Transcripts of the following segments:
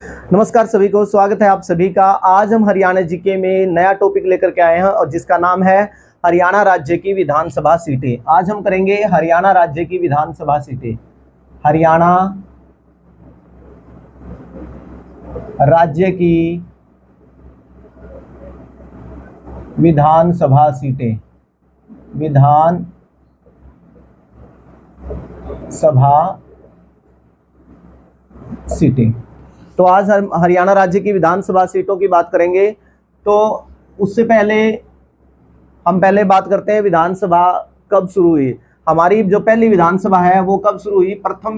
नमस्कार सभी को, स्वागत है आप सभी का। आज हम हरियाणा जीके में नया टॉपिक लेकर के आए हैं और जिसका नाम है हरियाणा राज्य की विधानसभा सीटें। आज हम करेंगे हरियाणा राज्य की विधानसभा सीटें। हरियाणा राज्य की विधानसभा सीटें। तो आज हम हरियाणा राज्य की विधानसभा सीटों की बात करेंगे। तो उससे पहले हम बात करते हैं विधानसभा कब शुरू हुई। हमारी जो पहली विधानसभा है वो कब शुरू हुई। प्रथम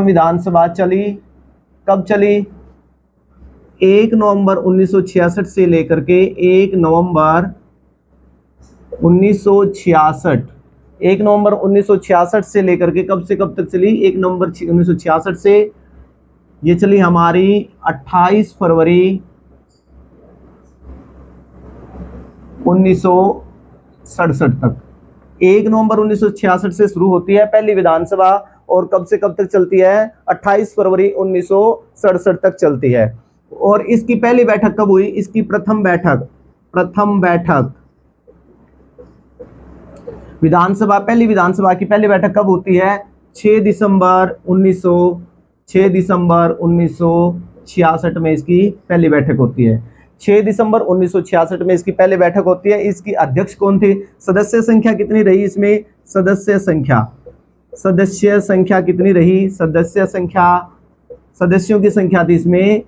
विधानसभा चली, कब चली? 1 नवंबर 1966 से लेकर के 1 नवंबर 1966 से लेकर के कब से कब तक चली? 1 नवंबर 1966 से ये चली हमारी 28 फरवरी 1967 तक। 1 नवंबर 1966 से शुरू होती है पहली विधानसभा और कब से कब तक चलती है? 28 फरवरी 1967 तक चलती है। और इसकी पहली बैठक कब हुई? इसकी प्रथम बैठक पहली विधानसभा की पहली बैठक कब होती है? 6 दिसंबर 1966 में इसकी पहली बैठक होती है। 6 दिसंबर 1966 में इसकी पहली बैठक होती है। इसकी अध्यक्ष कौन थे? सदस्य संख्या कितनी रही इसमें? सदस्य संख्या कितनी रही? सदस्यों की संख्या थी इसमें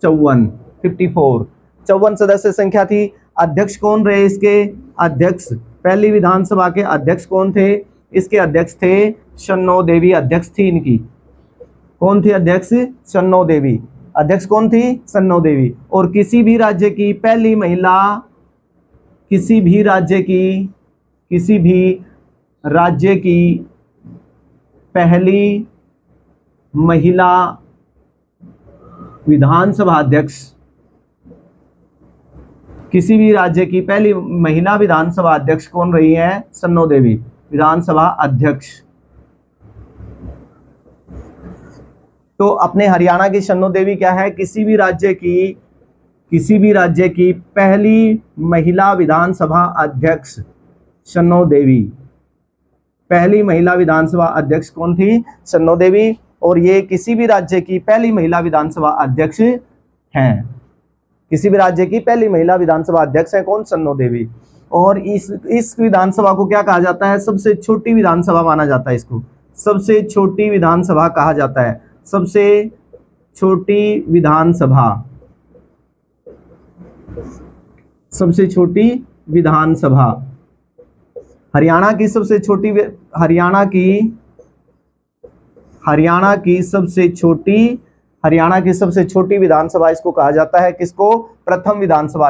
54 सदस्य संख्या थी। अध्यक्ष कौन रहे इसके? अध्यक्ष पहली विधानसभा के अध्यक्ष कौन थे? इसके अध्यक्ष थे शन्नो देवी। अध्यक्ष थी इनकी, कौन थी अध्यक्ष? शन्नो देवी। अध्यक्ष कौन थी? शन्नो देवी। और किसी भी राज्य की पहली महिला विधानसभा अध्यक्ष, किसी भी राज्य की पहली महिला विधानसभा अध्यक्ष कौन रही है? शन्नो देवी, विधानसभा अध्यक्ष। तो अपने हरियाणा की शन्नो देवी क्या है? किसी भी राज्य की पहली महिला विधानसभा अध्यक्ष शन्नो देवी। पहली महिला विधानसभा अध्यक्ष कौन थी? शन्नो देवी। और ये किसी भी राज्य की पहली महिला विधानसभा अध्यक्ष हैं। किसी भी राज्य की पहली महिला विधानसभा अध्यक्ष है कौन? शन्नो देवी। और इस विधानसभा को क्या कहा जाता है? सबसे छोटी विधानसभा माना जाता है इसको। सबसे छोटी विधानसभा कहा जाता है। सबसे छोटी विधानसभा हरियाणा की सबसे छोटी विधानसभा इसको कहा जाता है। किसको? प्रथम विधानसभा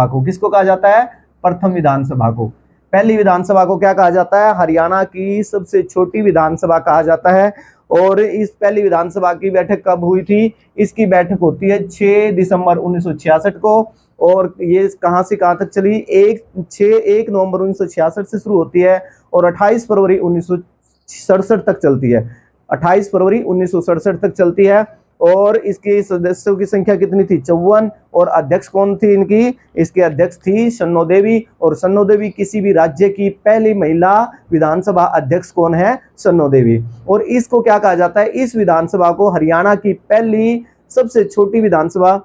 को किसको कहा जाता है? प्रथम विधानसभा को। पहली विधानसभा को क्या कहा जाता है? हरियाणा की सबसे छोटी विधानसभा कहा जाता है। और इस पहली विधानसभा की बैठक कब हुई थी? इसकी बैठक होती है 6 दिसंबर 1966 को। और ये कहां से कहां तक चली? 1 नवंबर 1966 से शुरू होती है और 28 फरवरी 1967 तक चलती है। 28 फरवरी 1967 तक चलती है। और इसके सदस्यों की संख्या कितनी थी? 54। और अध्यक्ष कौन थी इनकी? इसके अध्यक्ष थी शन्नो देवी। और शन्नो देवी किसी भी राज्य की पहली महिला विधानसभा अध्यक्ष कौन है? शन्नो देवी। और इसको क्या कहा जाता है? इस विधानसभा को हरियाणा की पहली सबसे छोटी विधानसभा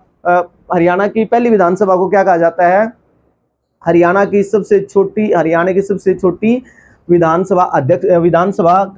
हरियाणा की पहली विधानसभा को क्या कहा जाता है? हरियाणा की सबसे छोटी विधानसभा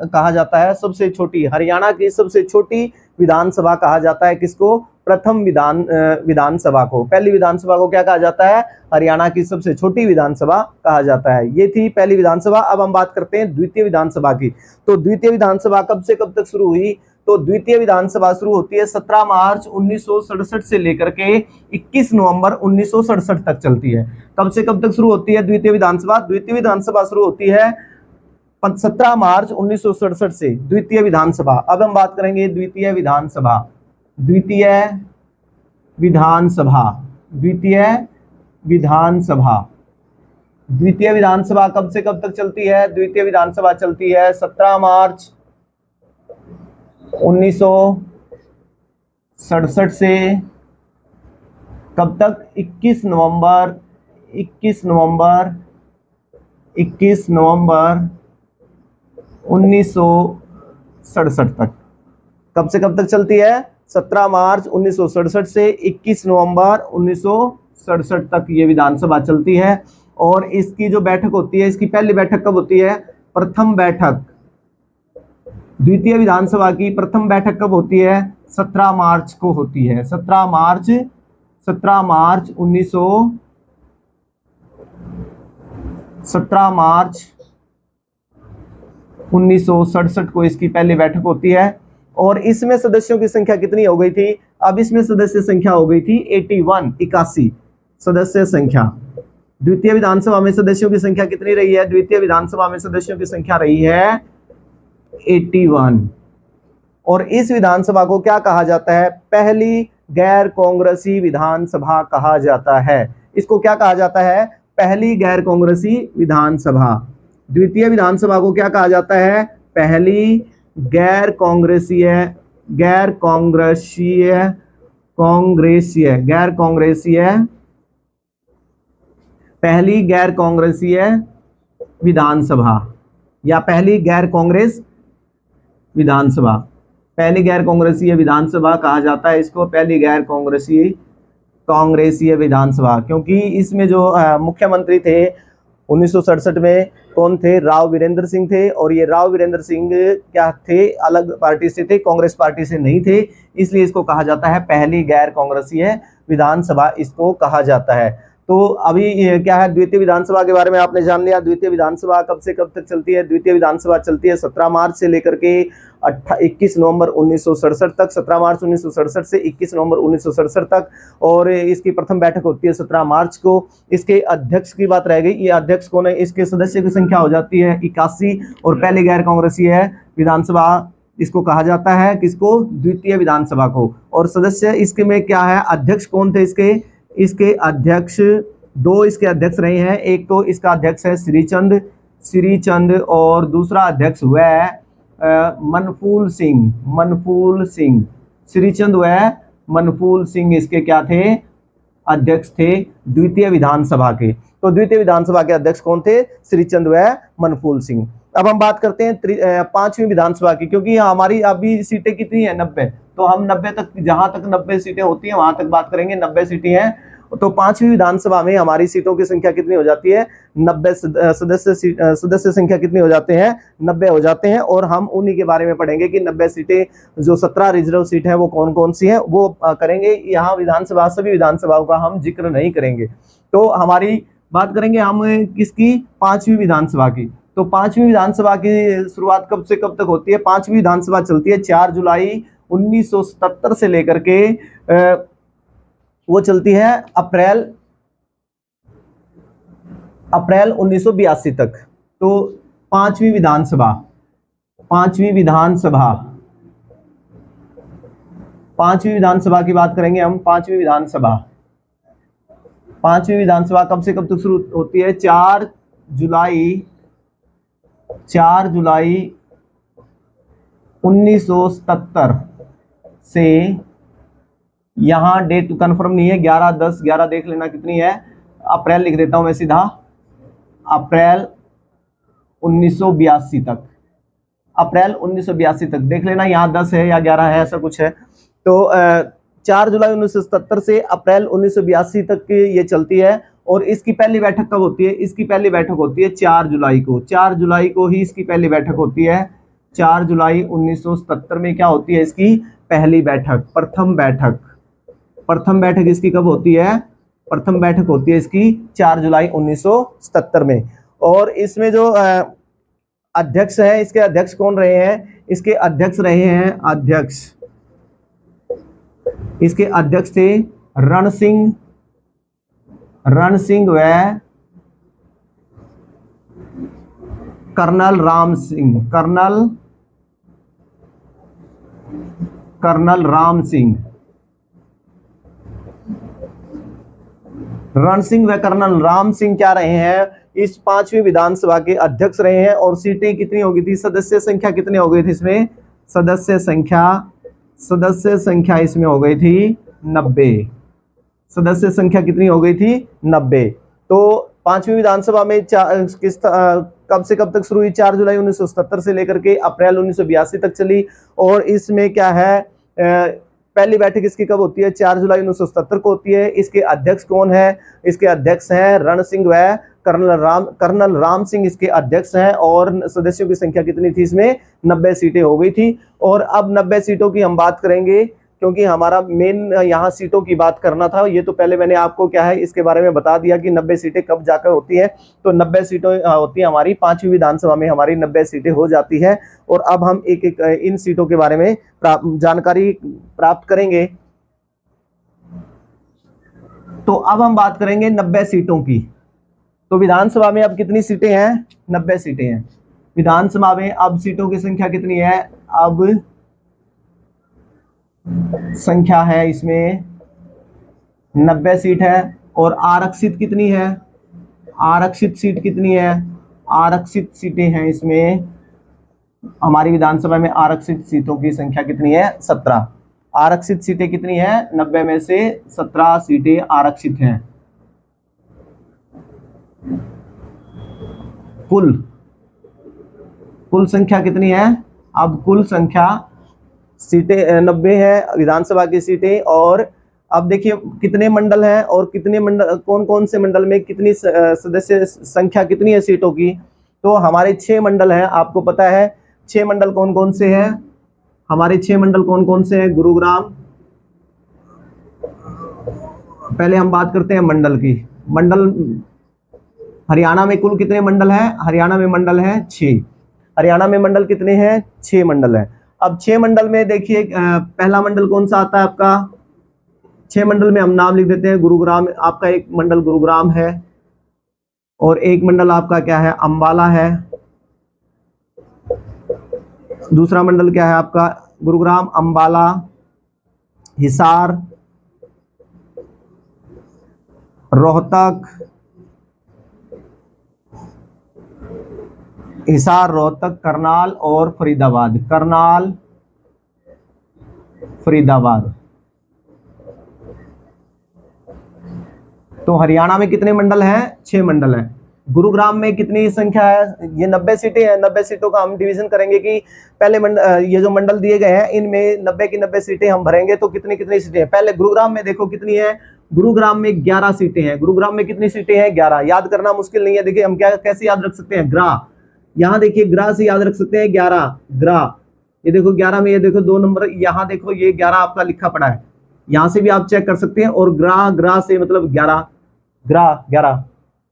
कहा जाता है। सबसे छोटी हरियाणा की सबसे छोटी विधानसभा कहा जाता है। किसको? प्रथम विधानसभा को। पहली विधानसभा को क्या कहा जाता है? हरियाणा की सबसे छोटी विधानसभा कहा जाता है। ये थी पहली विधानसभा। अब हम बात करते हैं द्वितीय विधानसभा की। तो द्वितीय विधानसभा कब से कब तक शुरू हुई? तो द्वितीय विधानसभा शुरू होती है 17 मार्च 1967 से लेकर के 21 नवंबर 1967 तक चलती है। कब से कब तक शुरू होती है द्वितीय विधानसभा? द्वितीय विधानसभा शुरू होती है 17 मार्च 1967 से द्वितीय विधानसभा। अब हम बात करेंगे द्वितीय विधानसभा। द्वितीय विधानसभा कब से कब तक चलती है? द्वितीय विधानसभा चलती है 17 मार्च 1967 से कब तक? 21 नवंबर 1967 तक। कब से कब तक चलती है? 17 मार्च 1967 से 21 नवंबर 1967 तक ये विधानसभा चलती है। और इसकी जो बैठक होती है, इसकी पहली बैठक कब होती है? प्रथम बैठक द्वितीय विधानसभा की प्रथम बैठक कब होती है? 17 मार्च को होती है। 17 मार्च 1967 को इसकी पहली बैठक होती है। और इसमें सदस्यों की संख्या कितनी हो गई थी? अब इसमें सदस्य संख्या हो गई थी 81 सदस्य संख्या। द्वितीय विधानसभा में सदस्यों की संख्या कितनी रही है? द्वितीय विधानसभा में सदस्यों की संख्या रही है 81। और इस विधानसभा को क्या कहा जाता है? पहली गैर कांग्रेसी विधानसभा कहा जाता है। इसको क्या कहा जाता है? पहली गैर कांग्रेसी विधानसभा। द्वितीय विधानसभा को क्या कहा जाता है? पहली गैर कांग्रेसीय पहली गैर कांग्रेसीय विधानसभा या पहली गैर कांग्रेस विधानसभा। पहली गैर कांग्रेसीय विधानसभा कहा जाता है इसको, पहली गैर कांग्रेसीय विधानसभा, क्योंकि इसमें जो मुख्यमंत्री थे 1967 में कौन थे? राव वीरेंद्र सिंह थे। और ये राव वीरेंद्र सिंह क्या थे? अलग पार्टी से थे, कांग्रेस पार्टी से नहीं थे, इसलिए इसको कहा जाता है पहली गैर कांग्रेसीय विधानसभा इसको कहा जाता है। तो अभी ये क्या है? द्वितीय विधानसभा के बारे में आपने जान लिया। द्वितीय विधानसभा कब से कब तक चलती है? द्वितीय विधानसभा चलती है 17 मार्च से लेकर के 21 नवंबर 1967 तक। 17 मार्च 1967 से 21 नवंबर 1967 तक। और इसकी प्रथम बैठक होती है 17 मार्च को। इसके अध्यक्ष की बात रह गई, ये अध्यक्ष कौन है? इसके सदस्य की संख्या हो जाती है 81। और पहले गैर कांग्रेसी है विधानसभा इसको कहा जाता है किसको? द्वितीय विधानसभा को। और सदस्य इसके में क्या है? अध्यक्ष कौन थे इसके अध्यक्ष? दो इसके अध्यक्ष रहे हैं। एक तो इसका अध्यक्ष है श्रीचंद और दूसरा अध्यक्ष हुआ है मनफूल सिंह। श्रीचंद व मनफूल सिंह इसके क्या थे? अध्यक्ष थे द्वितीय विधानसभा के। तो द्वितीय विधानसभा के अध्यक्ष कौन थे? श्रीचंद व मनफूल सिंह। अब हम बात करते हैं पांचवी विधानसभा की, क्योंकि हमारी अभी सीटें कितनी है? 90। तो हम 90 तक, जहां तक 90 सीटें होती हैं वहां तक बात करेंगे। 90 सीटें हैं। तो पांचवी विधानसभा में हमारी सीटों की संख्या कितनी हो जाती है? 90 सदस्य संख्या कितनी हो जाते हैं? 90 हो जाते हैं। और हम उन्हीं के बारे में पढ़ेंगे कि 90 सीटें, जो 17 रिजर्व सीट है वो कौन कौन सी है वो करेंगे। यहाँ विधानसभा, सभी विधानसभाओं का हम जिक्र नहीं करेंगे। तो हमारी बात करेंगे हम किसकी? पांचवी विधानसभा की। तो पांचवी विधानसभा की शुरुआत कब से कब तक होती है? पांचवी विधानसभा चलती है 4 जुलाई 1977 से लेकर के वो चलती है अप्रैल 1982 तक। तो पांचवी विधानसभा की बात करेंगे हम। पांचवी विधानसभा कब से कब तक शुरू होती है? 4 जुलाई 1977 से, यहां डेट कंफर्म नहीं है, 11 देख लेना कितनी है। अप्रैल लिख देता हूं मैं सीधा, अप्रैल 1982 तक। अप्रैल 1982 तक देख लेना, यहाँ 10 है या 11 है, ऐसा कुछ है। तो 4 जुलाई 1977 से अप्रैल 1982 तक ये चलती है। और इसकी पहली बैठक कब होती है? इसकी पहली बैठक होती है 4 जुलाई को। 4 जुलाई को ही इसकी पहली बैठक होती है। 4 जुलाई 1977 में क्या होती है? इसकी पहली बैठक, प्रथम बैठक इसकी कब होती है? प्रथम बैठक होती है इसकी 4 जुलाई 1977 में। और इसमें जो अध्यक्ष है, इसके अध्यक्ष कौन रहे हैं? इसके अध्यक्ष रहे हैं इसके अध्यक्ष थे रण सिंह व कर्नल राम सिंह। रण सिंह व कर्नल राम सिंह क्या रहे हैं? इस 5वीं विधानसभा के अध्यक्ष रहे हैं। और सीटें कितनी हो गई थी, सदस्य संख्या कितनी हो गई थी इसमें, सदस्य संख्या इसमें हो गई थी 90। सदस्य संख्या कितनी हो गई थी, 90। तो 5वीं विधानसभा में कब से कब तक शुरू हुई, 4 जुलाई 1977 से लेकर के अप्रैल 1982 तक चली। और इसमें क्या है, पहली बैठक इसकी कब होती है, 4 जुलाई 1977 को होती है। इसके अध्यक्ष कौन है, इसके अध्यक्ष हैं रण सिंह व कर्नल राम सिंह इसके अध्यक्ष हैं। और सदस्यों की संख्या कितनी थी इसमें, 90 सीटें हो गई थी। और अब 90 सीटों की हम बात करेंगे, क्योंकि हमारा मेन यहाँ सीटों की बात करना था। ये तो पहले मैंने आपको क्या है इसके बारे में बता दिया कि 90 सीटें कब जाकर होती है। तो 90 सीटें होती है हमारी 5वीं विधानसभा में, हमारी 90 सीटें हो जाती है। और अब हम एक एक इन सीटों के बारे में जानकारी प्राप्त करेंगे। तो अब हम बात करेंगे 90 सीटों की। तो विधानसभा में अब कितनी सीटें हैं, 90 सीटें हैं विधानसभा में। अब सीटों की संख्या कितनी है, अब संख्या है इसमें 90 सीट है। और आरक्षित कितनी है, आरक्षित सीट कितनी है, आरक्षित सीटें हैं इसमें हमारी विधानसभा में। आरक्षित सीटों की संख्या कितनी है, 17। आरक्षित सीटें कितनी है, 90 में से 17 सीटें आरक्षित हैं। कुल संख्या कितनी है, अब कुल संख्या सीटें 90 है विधानसभा की सीटें। और अब देखिए कितने मंडल हैं और कितने मंडल, कौन कौन से मंडल में कितनी सदस्य संख्या कितनी है सीटों की। तो हमारे 6 मंडल हैं, आपको पता है 6 मंडल कौन कौन से हैं, हमारे 6 मंडल कौन कौन से हैं। गुरुग्राम, पहले हम बात करते हैं मंडल की। मंडल हरियाणा में कुल कितने मंडल हैं, हरियाणा में मंडल हैं 6। हरियाणा में मंडल कितने हैं, 6 मंडल हैं। अब 6 मंडल में देखिए पहला मंडल कौन सा आता है आपका, 6 मंडल में हम नाम लिख देते हैं। गुरुग्राम, आपका एक मंडल गुरुग्राम है और एक मंडल आपका क्या है, अंबाला है। दूसरा मंडल क्या है आपका, गुरुग्राम, अंबाला, हिसार, रोहतक, हिसार, रोहतक, करनाल और फरीदाबाद। करनाल, फरीदाबाद। तो हरियाणा में कितने मंडल हैं, 6 मंडल हैं। गुरुग्राम में कितनी संख्या है, ये 90 सीटें हैं। 90 सीटों का हम डिवीजन करेंगे कि पहले ये जो मंडल दिए गए हैं इनमें 90 की 90 सीटें हम भरेंगे तो कितनी कितनी सीटें हैं। पहले गुरुग्राम में देखो कितनी है, गुरुग्राम में 11 सीटें हैं। गुरुग्राम में कितनी सीटें हैं, 11। याद करना मुश्किल नहीं है। देखिए हम क्या कैसे याद रख सकते हैं, ग्रा, यहाँ देखिए ग्रा से याद रख सकते हैं 11 ग्रा। ये देखो 11 में, ये देखो 2 नंबर, यहाँ देखो ये 11 आपका लिखा पड़ा है, यहाँ से भी आप चेक कर सकते हैं। और ग्रा से मतलब 11, ग्रा 11,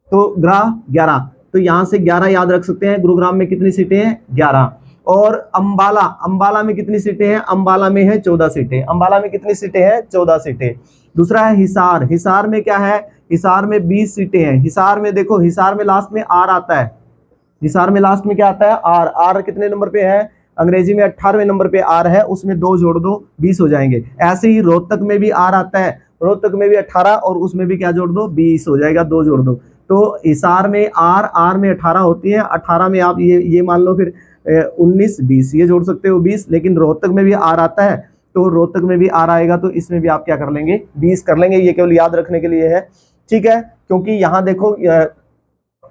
तो ग्रा 11, तो यहाँ से 11 याद रख सकते हैं। गुरुग्राम में कितनी सीटें हैं, 11। और अंबाला में कितनी सीटें हैं, अंबाला में है 14 सीटें। अंबाला में कितनी सीटें हैं, 14 सीटें। दूसरा है हिसार। हिसार में क्या है, हिसार में 20 सीटें हैं। हिसार में देखो, हिसार में लास्ट में आर आता है। हिसार में लास्ट में क्या आता है, आर। आर कितने नंबर पे है, अंग्रेजी में 18वें नंबर पे आर है, उसमें 2 जोड़ दो 20 हो जाएंगे। ऐसे ही रोहतक में भी आर आता है, रोहतक में भी 18 और उसमें भी क्या जोड़ दो, 20 हो जाएगा, 2 जोड़ दो। तो हिसार में आर में 18 होती है, 18 में आप ये मान लो फिर 19 20 ये जोड़ सकते हो 20। लेकिन रोहतक में भी आर आता है, तो रोहतक में भी आर आएगा, तो इसमें भी आप क्या कर लेंगे, 20 कर लेंगे। ये केवल याद रखने के लिए है, ठीक है। क्योंकि यहाँ देखो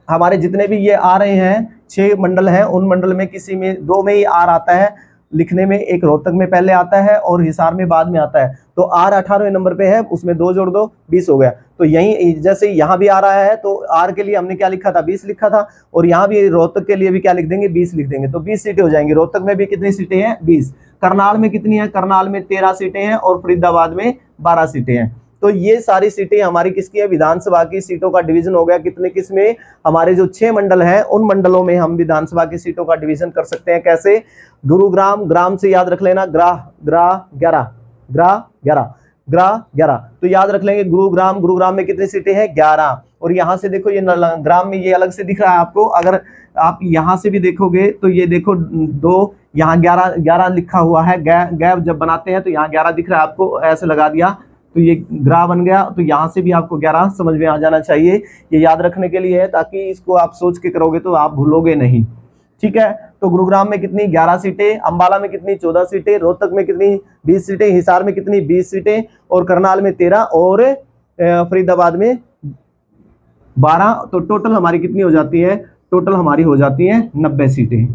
हमारे जितने भी ये आ रहे हैं 6 मंडल हैं, उन मंडल में किसी में 2 में ही आर आता है लिखने में। एक रोहतक में पहले आता है और हिसार में बाद में आता है। तो आर 18वें नंबर पे है, उसमें 2 जोड़ दो 20 हो गया। तो यही जैसे यहाँ भी आ रहा है, तो आर के लिए हमने क्या लिखा था, 20 लिखा था। और यहाँ भी रोहतक के लिए भी क्या लिख देंगे, 20 लिख देंगे, तो 20 सीटें हो जाएंगी। रोहतक में भी कितनी सीटें हैं, 20। करनाल में कितनी है, करनाल में 13 सीटें हैं और फरीदाबाद में 12 सीटें हैं। तो ये सारी सीटें हमारी किसकी है, विधानसभा की सीटों का डिवीजन हो गया। कितने किसमें, हमारे जो 6 मंडल हैं उन मंडलों में हम विधानसभा की सीटों का डिवीजन कर सकते हैं। कैसे, गुरुग्राम, ग्राम से याद रख लेना, ग्रा 11। तो याद रख लेंगे गुरुग्राम, गुरुग्राम में कितनी सीटें हैं, 11। और यहाँ से देखो ये ग्राम में ये अलग से दिख रहा है आपको। अगर आप यहाँ से भी देखोगे तो ये देखो 2, यहाँ 11 लिखा हुआ है। गैप जब बनाते हैं तो यहाँ 11 दिख रहा है आपको, ऐसे लगा दिया तो ये ग्राह बन गया। तो यहाँ से भी आपको 11 समझ में आ जाना चाहिए। ये याद रखने के लिए है, ताकि इसको आप सोच के करोगे तो आप भूलोगे नहीं। ठीक है, तो गुरुग्राम में कितनी 11 सीटें, अंबाला में कितनी 14 सीटें, रोहतक में कितनी 20 सीटें, हिसार में कितनी 20 सीटें, और करनाल में 13 और फरीदाबाद में 12। तो टोटल हमारी कितनी हो जाती है, टोटल हमारी हो जाती है 90 सीटें।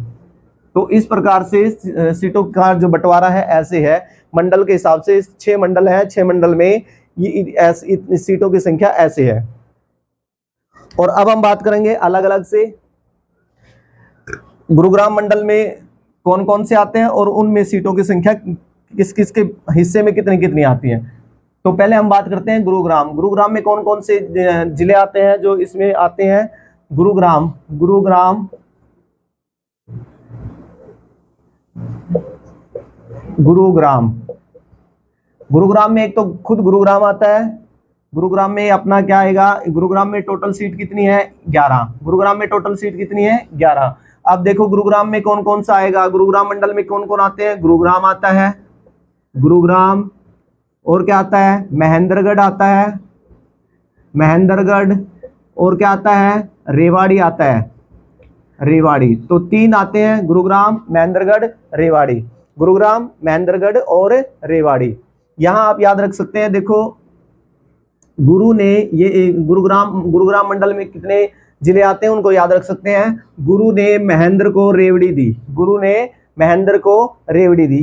तो इस प्रकार से सीटों का जो बंटवारा है ऐसे है, मंडल के हिसाब से 6 मंडल है, 6 मंडल में ये सीटों की संख्या ऐसे है। और अब हम बात करेंगे अलग अलग से गुरुग्राम मंडल में कौन कौन से आते हैं और उनमें सीटों की संख्या किस किस के हिस्से में कितनी कितनी आती है। तो पहले हम बात करते हैं गुरुग्राम। गुरुग्राम में कौन कौन से जिले आते हैं जो इसमें आते हैं। गुरुग्राम में एक तो खुद गुरुग्राम आता है। गुरुग्राम में अपना क्या आएगा, गुरुग्राम में टोटल सीट कितनी है 11। गुरुग्राम में टोटल सीट कितनी है 11। अब देखो गुरुग्राम में कौन कौन सा आएगा, गुरुग्राम मंडल में कौन कौन आते हैं। गुरुग्राम आता है, गुरुग्राम, और क्या आता है, महेंद्रगढ़ आता है, महेंद्रगढ़, और क्या आता है, रेवाड़ी आता है, रेवाड़ी। तो 3 आते हैं, गुरुग्राम, महेंद्रगढ़, रेवाड़ी। गुरुग्राम, महेंद्रगढ़ और रेवाड़ी। यहां आप याद रख सकते हैं। देखो गुरु ने ये गुरुग्राम मंडल में कितने जिले आते हैं उनको याद रख सकते हैं। गुरु ने महेंद्र को रेवड़ी दी, गुरु ने महेंद्र को रेवड़ी दी।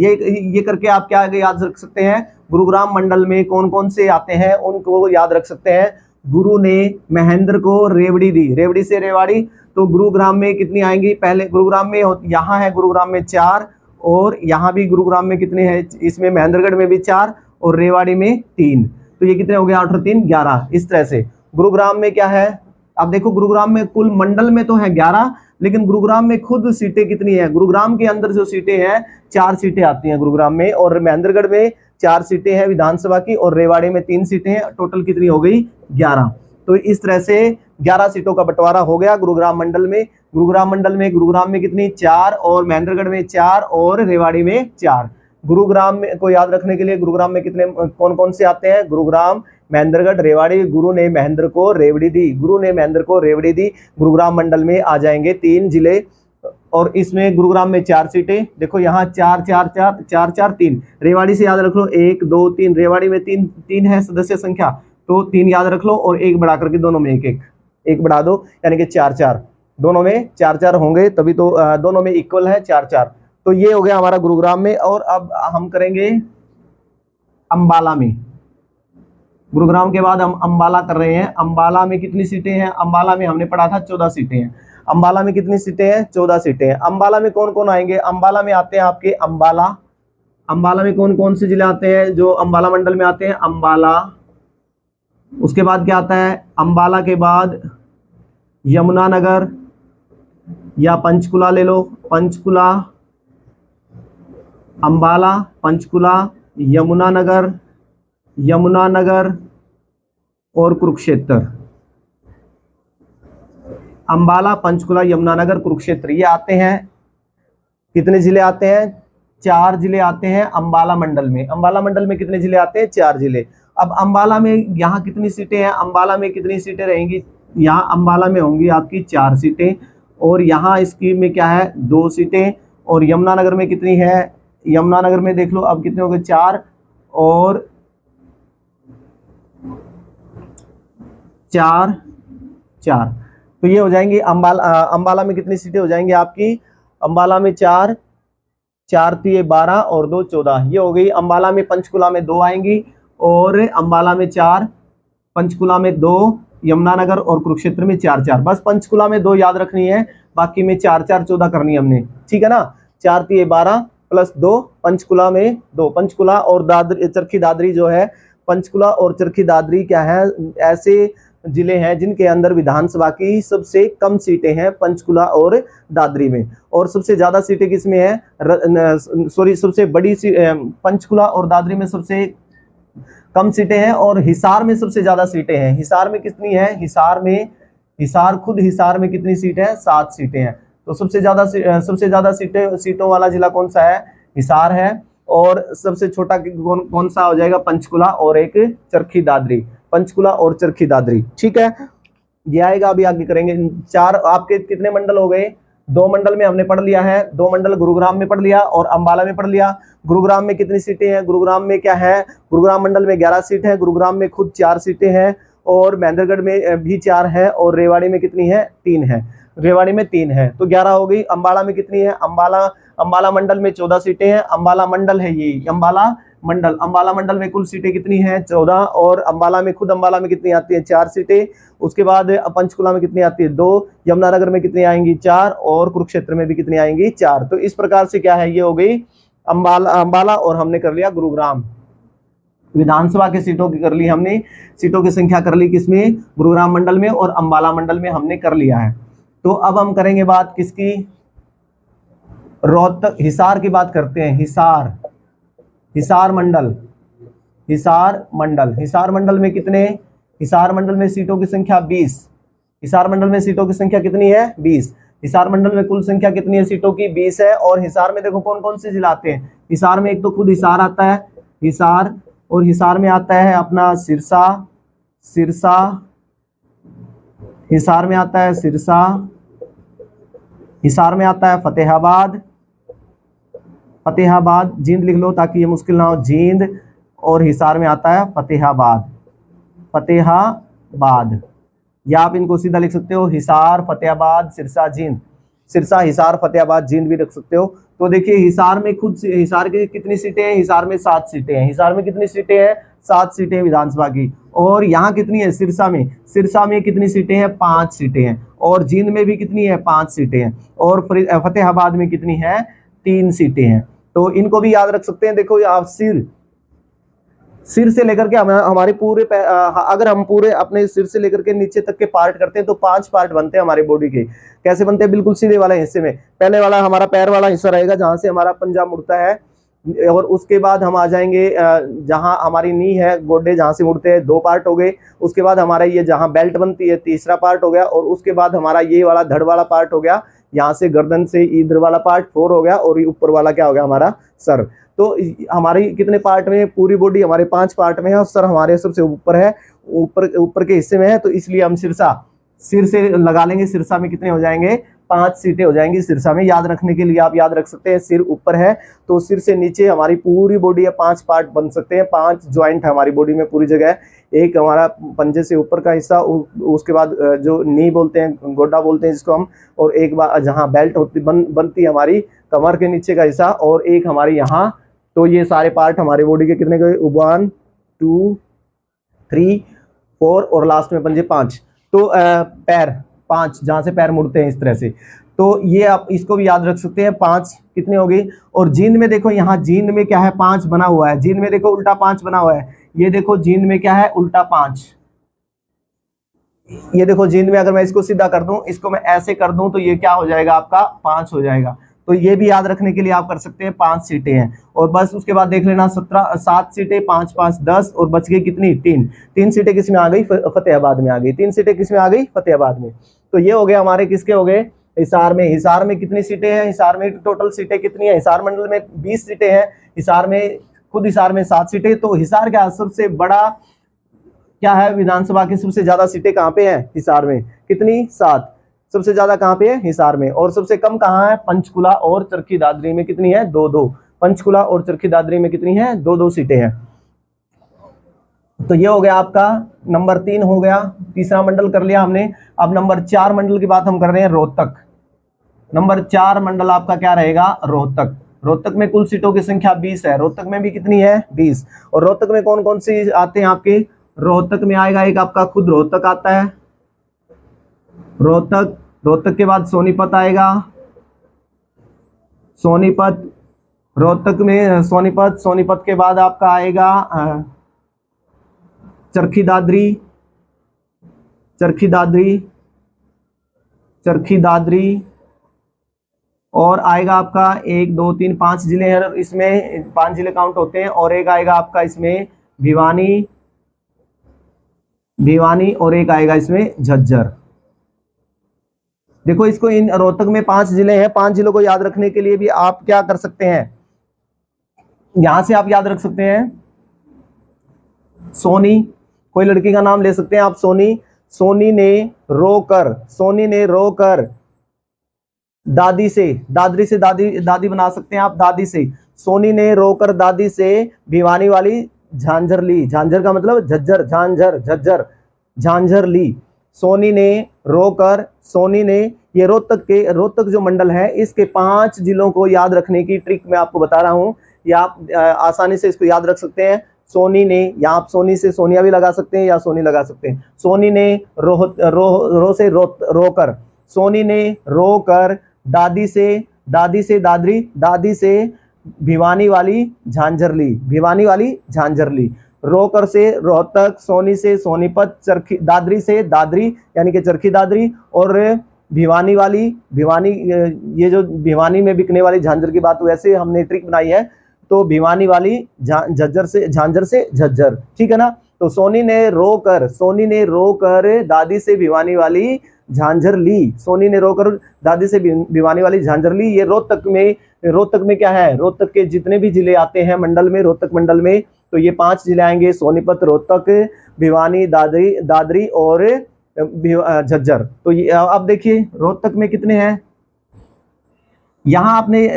ये करके आप क्या याद रख सकते हैं, गुरुग्राम मंडल में कौन कौन से आते हैं उनको याद रख सकते हैं। गुरु ने महेंद्र को रेवड़ी दी, रेवड़ी से रेवाड़ी। तो गुरुग्राम में कितनी आएंगी, पहले गुरुग्राम में यहाँ है, गुरुग्राम में 4, और यहाँ भी गुरुग्राम में कितने हैं, इसमें महेंद्रगढ़ में भी 4 और रेवाड़ी में 3। तो ये कितने हो गए, 8 और 3 11। इस तरह से गुरुग्राम में क्या है, अब देखो गुरुग्राम में कुल मंडल में तो है 11, लेकिन गुरुग्राम में खुद सीटें कितनी है। गुरुग्राम के अंदर जो सीटें हैं 4 सीटें आती हैं गुरुग्राम में, और महेंद्रगढ़ में 4 सीटें हैं विधानसभा की, और रेवाड़ी में 3 सीटें हैं। टोटल कितनी हो गई 11। तो इस तरह से 11 सीटों का बंटवारा हो गया गुरुग्राम मंडल में। गुरुग्राम में कितनी 4, और महेंद्रगढ़ में 4 और रेवाड़ी में 4। गुरुग्राम में को याद रखने के लिए गुरुग्राम में कितने कौन कौन से आते हैं, गुरुग्राम, महेंद्रगढ़, रेवाड़ी। गुरु ने महेंद्र को रेवड़ी दी, गुरु ने महेंद्र को रेवड़ी दी। गुरुग्राम मंडल में आ जाएंगे 3 जिले, और इसमें गुरुग्राम में 4 सीटें। देखो यहाँ 4 4 4 4 4 3, रेवाड़ी से याद रख लो 1 2 3, रेवाड़ी में 3 है सदस्य संख्या, तो 3 याद रख लो, और 1 बढ़ा करके दोनों में 1 बढ़ा दो, यानी कि 4 4, दोनों में 4 4 होंगे, तभी तो दोनों में इक्वल है 4 4। तो ये हो गया हमारा गुरुग्राम में। और अब हम करेंगे अंबाला में। गुरुग्राम के बाद हम अंबाला कर रहे हैं। अंबाला में कितनी सीटें हैं, अंबाला में हमने पढ़ा था 14 सीटें हैं। अंबाला में कितनी सीटें हैं, 14 सीटें हैं। अंबाला में कौन कौन आएंगे, अंबाला में आते हैं आपके अंबाला में कौन कौन से जिले आते हैं जो अंबाला मंडल में आते हैं, अंबाला। उसके बाद क्या आता है, अंबाला के बाद यमुनानगर या पंचकुला ले लो, पंचकुला, अंबाला, पंचकुला, यमुनानगर और कुरुक्षेत्र। अंबाला, पंचकुला, यमुनानगर, कुरुक्षेत्र, ये आते हैं। कितने जिले आते हैं, 4 जिले आते हैं अंबाला मंडल में। अंबाला मंडल में कितने जिले आते हैं, 4 जिले। अब अंबाला में यहाँ कितनी सीटें हैं, अंबाला में कितनी सीटें रहेंगी, यहाँ अंबाला में होंगी आपकी 4 सीटें, और यहाँ इसकी में क्या है 2 सीटें। और यमुनानगर में कितनी है, यमुनानगर में देख लो अब कितने हो गए 4 और 4 4। तो ये हो जाएंगी अंबाला में कितनी सीटें हो जाएंगी आपकी, अंबाला में 4 4 3 12 और 2 14, ये हो गई। अंबाला में पंचकुला में 2 आएंगी, और अंबाला में 4, पंचकुला में 2, यमुनानगर और कुरुक्षेत्र में 4 4। बस पंचकुला में 2 याद रखनी है, बाकी में 4 4 14 करनी है हमने, ठीक है ना। 4 3 12 प्लस 2, पंचकुला में 2। पंचकुला और चरखी दादरी जो है, पंचकुला और चरखी दादरी क्या है, ऐसे जिले हैं जिनके अंदर विधानसभा की सबसे कम सीटें हैं, पंचकुला और दादरी में। और सबसे ज्यादा सीटें किसमें है, सबसे बड़ी पंचकुला और दादरी में सबसे कम सीटें हैं, और हिसार में सबसे ज्यादा सीटें हैं। हिसार में कितनी है, हिसार में कितनी सीटें हैं, 7 सीटें हैं। तो सबसे ज्यादा सीटों वाला जिला कौन सा है, हिसार है। और सबसे छोटा कौन सा हो जाएगा, पंचकुला और एक चरखी दादरी, पंचकुला और चरखी दादरी। ठीक है, ये आएगा, अभी आगे करेंगे। चार आपके कितने मंडल हो गए, 2 मंडल में हमने पढ़ लिया है, 2 मंडल गुरुग्राम में पढ़ लिया और अंबाला में पढ़ लिया। गुरुग्राम में कितनी सीटें हैं, गुरुग्राम में क्या है, गुरुग्राम मंडल में 11 सीट है, गुरुग्राम में खुद 4 सीटें हैं और महेंद्रगढ़ में भी 4 है और रेवाड़ी में कितनी है, 3 है, रेवाड़ी में 3 है, तो 11 हो गई। अंबाला में कितनी है, अंबाला मंडल में 14 सीटें हैं, अंबाला मंडल है ये, अंबाला मंडल में कुल सीटें कितनी हैं, 14, और अंबाला में खुद अंबाला में कितनी आती है, 4 सीटें। उसके बाद पंचकुला में कितनी आती है, 2, यमुनानगर में कितनी आएंगी, 4, और कुरुक्षेत्र में भी कितनी आएंगी, 4। तो इस प्रकार से क्या है, ये हो गई अंबाला और हमने कर लिया गुरुग्राम। विधानसभा के सीटों की कर ली हमने, सीटों की संख्या कर ली किसमें, गुरुग्राम मंडल में और अंबाला मंडल में हमने कर लिया है। तो अब हम करेंगे बात किसकी, रोहतक, हिसार की बात करते हैं। हिसार मंडल में कितने, हिसार मंडल में सीटों की संख्या 20, हिसार मंडल में सीटों की संख्या कितनी है, 20। हिसार मंडल में कुल संख्या कितनी है, सीटों की 20 है। और हिसार में देखो कौन कौन से जिला आते हैं, हिसार में एक तो खुद हिसार आता है, हिसार, और हिसार में आता है अपना सिरसा, हिसार में आता है सिरसा, हिसार में आता है फतेहाबाद, जींद लिख लो ताकि ये मुश्किल ना हो, जींद, और हिसार में आता है फतेहाबाद, या आप इनको सीधा लिख सकते हो, हिसार, फतेहाबाद, सिरसा, जींद, सिरसा, हिसार, फतेहाबाद, जींद भी रख सकते हो। तो देखिए हिसार में खुद, हिसार की कितनी सीटें हैं, हिसार में 7 सीटें हैं, हिसार में कितनी सीटें हैं, 7 सीटें विधानसभा की। और यहाँ कितनी है, सिरसा में कितनी सीटें हैं, 5 सीटें हैं, और जींद में भी कितनी है, 5 सीटें हैं, और फतेहाबाद में कितनी है, 3 सीटें हैं। तो इनको भी याद रख सकते हैं। देखो आप सिर से लेकर के हमारे पूरे अगर हम पूरे अपने सिर से लेकर के नीचे तक के पार्ट करते हैं तो 5 पार्ट बनते हैं हमारे बॉडी के। कैसे बनते हैं, बिल्कुल सीधे वाले हिस्से में पहले वाला हमारा पैर वाला हिस्सा रहेगा जहां से हमारा पंजा मुड़ता है, और उसके बाद हम आ जाएंगे जहां हमारी नी है, गोड्डे जहां से मुड़ते हैं, 2 पार्ट हो गए। उसके बाद हमारा ये जहां बेल्ट बनती है, 3रा पार्ट हो गया। और उसके बाद हमारा ये वाला धड़ वाला पार्ट हो गया, यहाँ से गर्दन से इधर वाला पार्ट 4 हो गया, और ये ऊपर वाला क्या हो गया, हमारा सर। तो हमारी कितने पार्ट में, पूरी बॉडी हमारे 5 पार्ट में है, और सर हमारे सबसे ऊपर है, ऊपर के हिस्से में है। तो इसलिए हम सिर से लगा लेंगे, सिरसा में कितने हो जाएंगे, 5 सीटें हो जाएंगी सिरसा में। याद रखने के लिए आप याद रख सकते हैं, सिर ऊपर है तो सिर से नीचे हमारी पूरी बॉडी है, 5 पार्ट बन सकते हैं, 5 ज्वाइंट है हमारी बॉडी में पूरी जगह। एक हमारा पंजे से ऊपर का हिस्सा, उसके बाद जो नी बोलते हैं, गोड्डा बोलते हैं जिसको हम, और एक बार जहाँ बेल्ट होती बनती है हमारी कमर के नीचे का हिस्सा, और एक हमारी यहाँ। तो ये सारे पार्ट हमारी बॉडी के कितने गए, 1 2 3 4, और लास्ट में पंजे 5। तो पैर 5, जहां से पैर मुड़ते हैं इस तरह से। तो ये आप इसको भी याद रख सकते हैं, 5 कितने हो गई। और जींद में देखो, यहाँ जींद में क्या है, 5 बना हुआ है, जींद में देखो उल्टा 5 बना हुआ है। ये देखो जींद में क्या है, उल्टा 5। ये देखो जींद में अगर मैं इसको सीधा कर दूं, इसको मैं ऐसे कर दूं, तो ये क्या हो जाएगा, आपका 5 हो जाएगा। तो ये भी याद रखने के लिए आप कर सकते हैं, 5 सीटें हैं। और बस उसके बाद देख लेना 7 सीटें, 5 5 10, और बच गई कितनी, 3 सीटें किस में आ गई, फतेहाबाद में आ गई। 3 सीटें किस में आ गई, फतेहाबाद में। तो ये हो गए हमारे, किसके हो गए, हिसार में। हिसार में कितनी सीटें हैं, हिसार में टोटल सीटें कितनी है, हिसार मंडल में 20 सीटें हैं, हिसार में खुद हिसार में 7 सीटें। तो हिसार क्या सबसे बड़ा क्या है, विधानसभा की सबसे ज्यादा सीटें कहाँ पे हैं, हिसार में, कितनी, 7। सबसे ज्यादा कहाँ पे है, हिसार में। और सबसे कम कहाँ है, पंचकुला और चरखी दादरी में कितनी है, 2-2। पंचकुला और चरखी दादरी में कितनी है, 2-2 सीटें हैं। तो ये हो गया आपका नंबर 3 हो गया, तीसरा मंडल कर लिया हमने। अब नंबर 4 मंडल की बात हम कर रहे हैं, रोहतक। नंबर 4 मंडल आपका क्या रहेगा, रोहतक। रोहतक में कुल सीटों की संख्या 20 है, रोहतक में भी कितनी है, 20। और रोहतक में कौन कौन से आते हैं आपके, रोहतक में आएगा एक आपका खुद रोहतक आता है, रोहतक के बाद सोनीपत आएगा, सोनीपत, रोहतक में सोनीपत के बाद आपका आएगा चरखी दादरी, और आएगा आपका 1 2 3 5 जिले हैं, इसमें 5 जिले काउंट होते हैं। और एक आएगा आपका इसमें भिवानी, और एक आएगा इसमें झज्जर। देखो इसको, इन रोहतक में 5 जिले हैं, 5 जिलों को याद रखने के लिए भी आप क्या कर सकते हैं, यहां से आप याद रख सकते हैं सोनी, कोई लड़की का नाम ले सकते हैं आप, सोनी। सोनी ने रोकर दादी से, दादरी से दादी, दादी बना सकते हैं आप, दादी से। सोनी ने रोकर दादी से भिवानी वाली झांझर ली, झांझर का मतलब झज्जर, झांझर, झज्जर, झांझर ली। सोनी ने रोकर, सोनी ने, ये रोहतक जो मंडल है इसके 5 जिलों को याद रखने की ट्रिक मैं आपको बता रहा हूं, या आप आसानी से इसको याद रख सकते हैं। सोनी ने, यहाँ आप सोनी से सोनिया भी लगा सकते हैं या सोनी लगा सकते हैं। सोनी ने रो से रोकर, सोनी ने रोकर दादी से दादरी, दादी से भिवानी वाली झांझर ली, भिवानी वाली झांझर ली। रोकर से रोहतक, सोनी से सोनीपत, चरखी दादरी से दादरी यानी कि चरखी दादरी, और भिवानी वाली, भिवानी, ये जो भिवानी में बिकने वाली झांझर की बात वैसे हमने ट्रिक बनाई है, तो भिवानी वाली झांझर से झज्जर, ठीक है ना। तो सोनी ने रोकर दादी से भिवानी वाली झांझर ली, सोनी ने रोकर दादी से भिवानी वाली झांझर ली। ये रोहतक में क्या है, रोहतक के जितने भी जिले आते हैं मंडल में, रोहतक मंडल में, तो ये 5 जिले आएंगे, सोनीपत, रोहतक, भिवानी, दादरी और झज्जर। तो ये अब देखिए रोहतक में कितने हैं, यहाँ आपने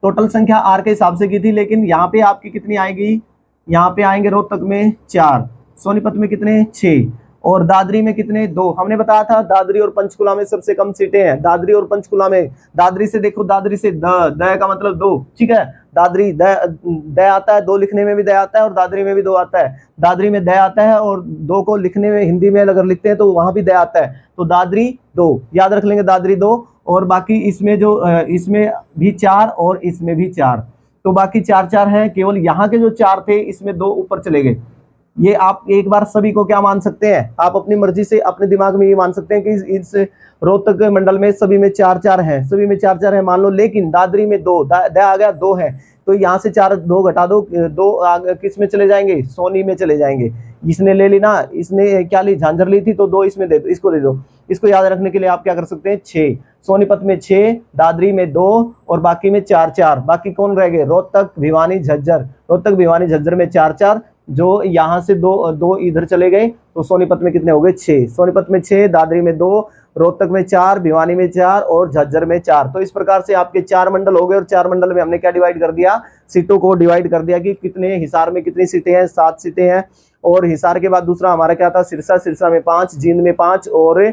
टोटल संख्या आर के हिसाब से की थी, लेकिन यहाँ पे आपकी कितनी आएगी, यहाँ पे आएंगे रोहतक में 4, सोनीपत में कितने 6, और दादरी में कितने 2। हमने बताया था दादरी और पंचकुला में सबसे कम सीटें हैं, दादरी और पंचकुला में। दादरी से देखो, दादरी से द का मतलब 2, ठीक है। दादरी द आता है, 2 लिखने में भी द आता है और दादरी में भी 2 आता है। दादरी में द आता है और 2 को लिखने में हिंदी में अगर लिखते हैं तो वहां भी द आता है, तो दादरी 2 याद रख लेंगे, दादरी 2। और बाकी इसमें जो इसमें भी 4 और इसमें भी 4, तो बाकी 4 है। केवल यहाँ के जो 4 थे इसमें 2 ऊपर चले गए। ये आप एक बार सभी को क्या मान सकते हैं, आप अपनी मर्जी से अपने दिमाग में ये मान सकते हैं कि इस रोहतक मंडल में सभी में 4 है, सभी में 4 है मान लो, लेकिन दादरी में 2 आ गया, 2 है, तो यहाँ से 4 2 घटा दो, 2 किस में चले जाएंगे, सोनी में चले जाएंगे। इसने ले ली ना, इसने क्या ली, झांझर ली थी, तो 2 इसमें दे दो, इसको दे दो। इसको याद रखने के लिए आप क्या कर सकते हैं, 6, सोनीपत में 6, दादरी में 2 और बाकी में 4। बाकी कौन रह गए, रोहतक, भिवानी, झज्जर। रोहतक, भिवानी, झज्जर में 4, जो यहाँ से 2 इधर चले गए, तो सोनीपत में कितने हो गए 6, सोनीपत में 6, दादरी में 2, रोहतक में 4, भिवानी में 4 और झज्जर में 4। तो इस प्रकार से आपके 4 मंडल हो गए, और 4 मंडल में हमने क्या डिवाइड कर दिया, सीटों को डिवाइड कर दिया कि कितने, हिसार में कितनी सीटें हैं, 7 सीटें हैं। और हिसार के बाद दूसरा हमारा क्या था, सिरसा में 5, जींद में 5 और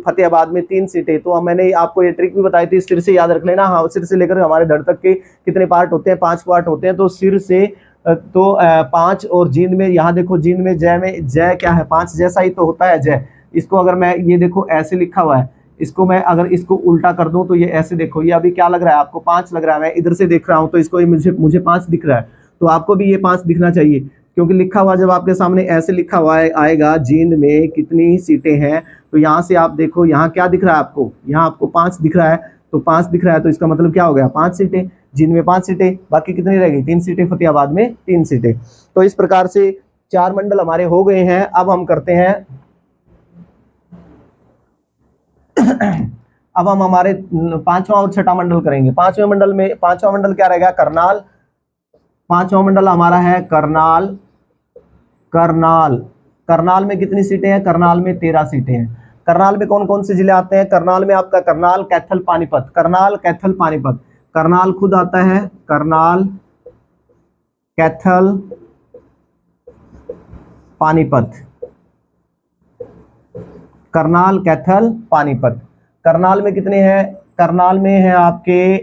फतेहाबाद में 3 सीटें। तो मैंने आपको ये ट्रिक भी बताई थी, सिर से याद रख लेना। हाँ, सिर से लेकर हमारे धड़ तक के कितने पार्ट होते हैं, 5 पार्ट होते हैं। तो सिर से तो 5, और जींद में, यहाँ देखो जींद में जय क्या है, 5 जैसा ही तो होता है जय। इसको अगर मैं, ये देखो ऐसे लिखा हुआ है, इसको मैं अगर इसको उल्टा कर दूं तो ये ऐसे, देखो ये अभी क्या लग रहा है आपको, 5 लग रहा है। मैं इधर से देख रहा हूं तो इसको मुझे 5 दिख रहा है, तो आपको भी ये 5 दिखना चाहिए, क्योंकि लिखा हुआ जब आपके सामने ऐसे लिखा हुआ आएगा, जींद में कितनी सीटें हैं, तो यहाँ से आप देखो, यहाँ क्या दिख रहा है आपको, यहाँ आपको 5 दिख रहा है, तो 5 दिख रहा है, तो इसका मतलब क्या हो गया, 5 सीटें। जींद में 5 सीटें, बाकी कितनी रहेगी, 3 सीटें, फतेहाबाद में 3 सीटें। तो इस प्रकार से 4 मंडल हमारे हो गए हैं। अब हम करते हैं अब हम हमारे 5वां और 6वां मंडल करेंगे। 5वें मंडल में, 5वां मंडल क्या रहेगा, करनाल। 5वां मंडल हमारा है करनाल। करनाल में कितनी सीटें हैं, करनाल में 13 सीटें हैं। करनाल में कौन कौन से जिले आते हैं, करनाल में आपका करनाल, कैथल, पानीपत। करनाल, कैथल, पानीपत। करनाल खुद आता है, करनाल, कैथल, पानीपत। करनाल, कैथल, पानीपत। करनाल में कितने हैं, करनाल में है आपके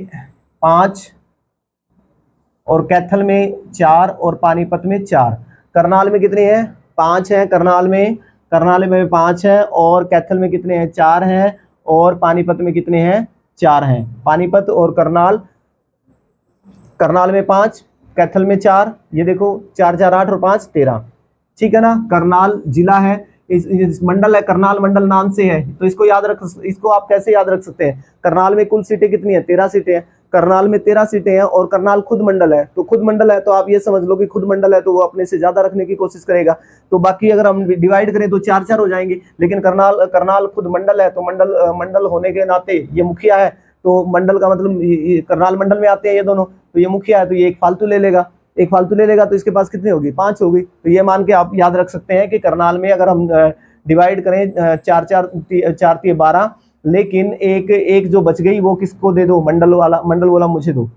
5 और कैथल में 4 और पानीपत में 4। करनाल में कितने हैं, 5 हैं करनाल में 5 हैं, और कैथल में कितने हैं, 4 हैं, और पानीपत में कितने हैं, 4 हैं। पानीपत और करनाल में 5, कैथल में 4, ये देखो 4 4 8 और 5 13, ठीक है ना। करनाल जिला है, इस मंडल है, करनाल मंडल नाम से है, तो इसको आप कैसे याद रख सकते हैं। करनाल में कुल सीटें कितनी है, 13 सीटें हैं। करनाल में 13 सीटें हैं, और करनाल खुद मंडल है, तो खुद मंडल है तो आप ये समझ लो कि खुद मंडल है तो वो अपने से ज्यादा रखने की कोशिश करेगा। तो बाकी अगर हम डिवाइड करें तो 4 4 हो जाएंगे, लेकिन करनाल खुद मंडल है, तो मंडल होने के नाते ये मुखिया है, तो मंडल का मतलब करनाल मंडल में आते हैं ये दोनों, तो ये मुखिया है, तो ये एक फालतू ले लेगा, एक फालतू ले लेगा, तो इसके पास कितनी होगी, 5 होगी। तो ये मान के आप याद रख सकते हैं कि करनाल में अगर हम डिवाइड करें 4 4 12, लेकिन एक जो बच गई वो किसको दे दो, मंडल वाला मुझे दो।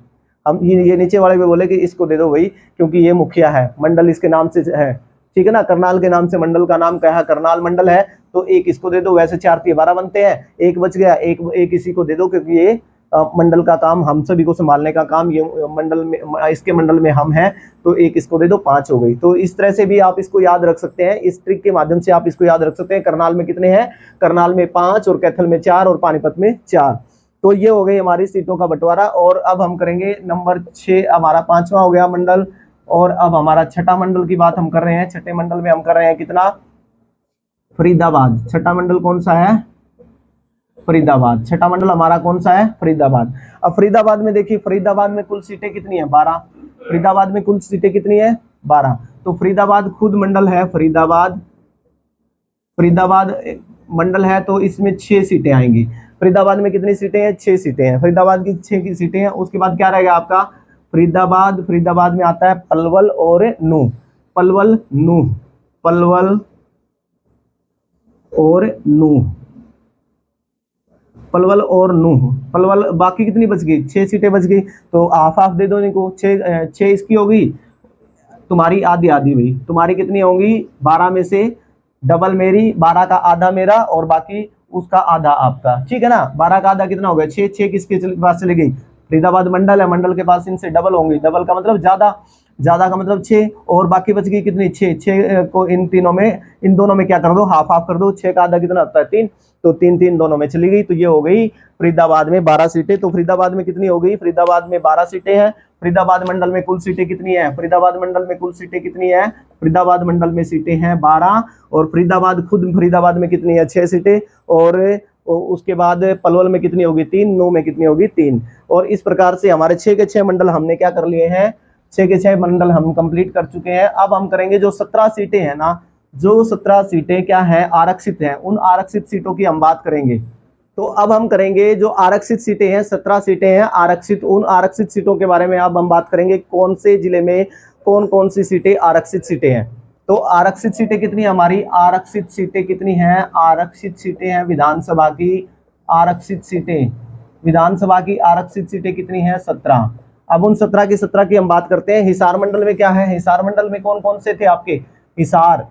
हम ये नीचे वाले पे बोले कि इसको दे दो भाई, क्योंकि ये मुखिया है, मंडल इसके नाम से है, ठीक है ना, करनाल के नाम से मंडल का नाम क्या है, करनाल मंडल है, तो एक इसको दे दो। वैसे 4 3 12 बनते हैं, एक बच गया, एक इसी को दे दो, क्योंकि ये मंडल का काम हम सभी को संभालने का काम ये मंडल में, इसके मंडल में हम हैं, तो एक इसको दे दो, 5 हो गई। तो इस तरह से भी आप इसको याद रख सकते हैं, इस ट्रिक के माध्यम से आप इसको याद रख सकते हैं। करनाल में कितने हैं, करनाल में 5 और कैथल में 4 और पानीपत में 4। तो ये हो गई हमारी सीटों का बंटवारा। और अब हम करेंगे नंबर 6, हमारा 5वां हो गया मंडल, और अब हमारा छठा मंडल की बात हम कर रहे हैं। छठे मंडल में हम कर रहे हैं कितना, फरीदाबाद। छठा मंडल कौन सा है, फरीदाबाद। छठा मंडल हमारा कौन सा है, फरीदाबाद। अब फरीदाबाद में देखिए, फरीदाबाद में कुल सीटें कितनी है, 12। फरीदाबाद में कुल सीटें कितनी है, 12। तो फरीदाबाद खुद मंडल है, फरीदाबाद मंडल है, तो इसमें 6 सीटें आएंगी। फरीदाबाद में कितनी सीटें हैं, 6 सीटें हैं, फरीदाबाद की 6 की सीटें हैं। उसके बाद क्या रहेगा आपका, फरीदाबाद में आता है पलवल और नूह, पलवल और नूह, पलवल। बाकी कितनी बच गई, 6 सीटें बच गई, तो हाफ दे दो इनको, 6 इसकी होगी, तुम्हारी आधी हुई। तुम्हारी कितनी होंगी, 12 में से डबल मेरी, 12 का आधा मेरा और बाकी उसका आधा आपका, ठीक है ना। 12 का आधा कितना हो गया, 6 किसके पास चली गई, फरीदाबाद मंडल है, मंडल के पास इनसे डबल होंगी, डबल का मतलब ज्यादा का मतलब 6, और बाकी बच गई कितनी, 6 को इन दोनों में क्या कर दो, हाफ कर दो। 6 का आधा कितना होता है, 3, तो 3 दोनों में चली गई। तो ये हो गई फरीदाबाद में 12 सीटें। तो फरीदाबाद में कितनी हो गई, फरीदाबाद में 12 सीटें हैं। फरीदाबाद मंडल में कुल सीटें कितनी है, फरीदाबाद मंडल में कुल सीटें कितनी है, फरीदाबाद मंडल में सीटें हैं 12, और फरीदाबाद में कितनी है, 6 सीटें, और उसके बाद पलवल में कितनी होगी, 3, नूह में कितनी होगी, 3। और इस प्रकार से हमारे 6 के 6 मंडल हमने क्या कर लिए हैं, 6 के 6 मंडल हम कंप्लीट कर चुके हैं। अब हम करेंगे जो 17 सीटें हैं ना, जो 17 सीटें क्या है, आरक्षित हैं, उन आरक्षित सीटों की हम बात करेंगे। तो अब हम करेंगे जो आरक्षित सीटें हैं, 17 सीटें हैं आरक्षित, उन आरक्षित सीटों के बारे में अब हम बात करेंगे, कौन से जिले में कौन सी सीटें आरक्षित सीटें हैं। तो आरक्षित सीटें कितनी है हमारी, आरक्षित सीटें कितनी हैं, आरक्षित सीटें हैं विधानसभा की, आरक्षित सीटें विधानसभा की आरक्षित सीटें कितनी है, 17। अब उन 17 की हम बात करते हैं। हिसार मंडल में क्या है, हिसार मंडल में कौन से थे आपके, हिसार।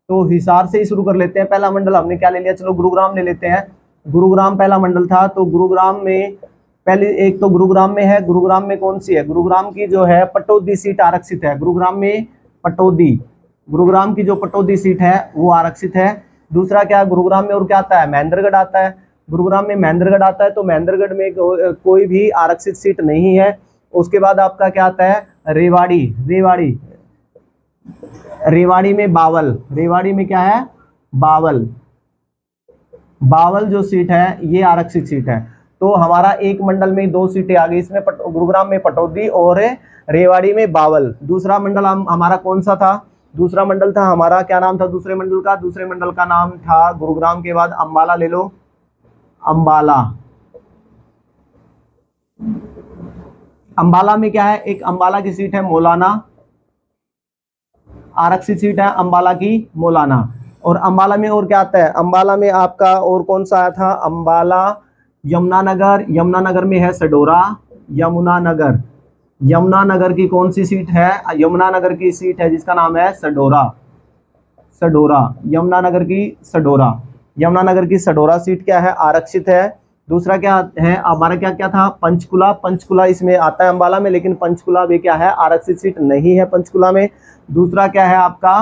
तो हिसार से ही शुरू कर लेते हैं। पहला मंडल हमने क्या ले लिया, चलो गुरुग्राम ले लेते हैं। गुरुग्राम पहला मंडल था, तो गुरुग्राम में पहले एक तो गुरुग्राम में है, गुरुग्राम में कौन सी है, गुरुग्राम की जो है पटौदी सीट आरक्षित है। गुरुग्राम में पटौदी, गुरुग्राम की जो पटौदी सीट है वो आरक्षित है। दूसरा क्या, गुरुग्राम में और क्या आता है, महेंद्रगढ़ आता है। गुरुग्राम में महेंद्रगढ़ आता है, तो महेंद्रगढ़ में कोई भी आरक्षित सीट नहीं है। उसके बाद आपका क्या आता है, रेवाड़ी में बावल, रेवाड़ी में क्या है, बावल जो सीट है ये आरक्षित सीट है। तो हमारा एक मंडल में 2 सीटें आ गई, इसमें गुरुग्राम में पटौदी और रेवाड़ी में बावल। दूसरा मंडल हमारा कौन सा था, दूसरा मंडल था हमारा, क्या नाम था दूसरे मंडल का, दूसरे मंडल का नाम था, गुरुग्राम के बाद अंबाला ले लो, अंबाला में क्या है, एक अंबाला की सीट है मौलाना, आरक्षित सीट है अंबाला की मौलाना। और अंबाला में और क्या आता है, अंबाला में आपका और कौन सा आया था, अंबाला यमुनानगर, यमुनानगर में है सडोरा, यमुनानगर की कौन सी सीट है, यमुनानगर की सीट है जिसका नाम है सडोरा, यमुनानगर की सडोरा सीट क्या है, आरक्षित है। दूसरा क्या है हमारा, क्या था, पंचकुला इसमें आता है अंबाला में, लेकिन पंचकुला भी क्या है, आरक्षित सीट नहीं है पंचकुला में। दूसरा क्या है आपका,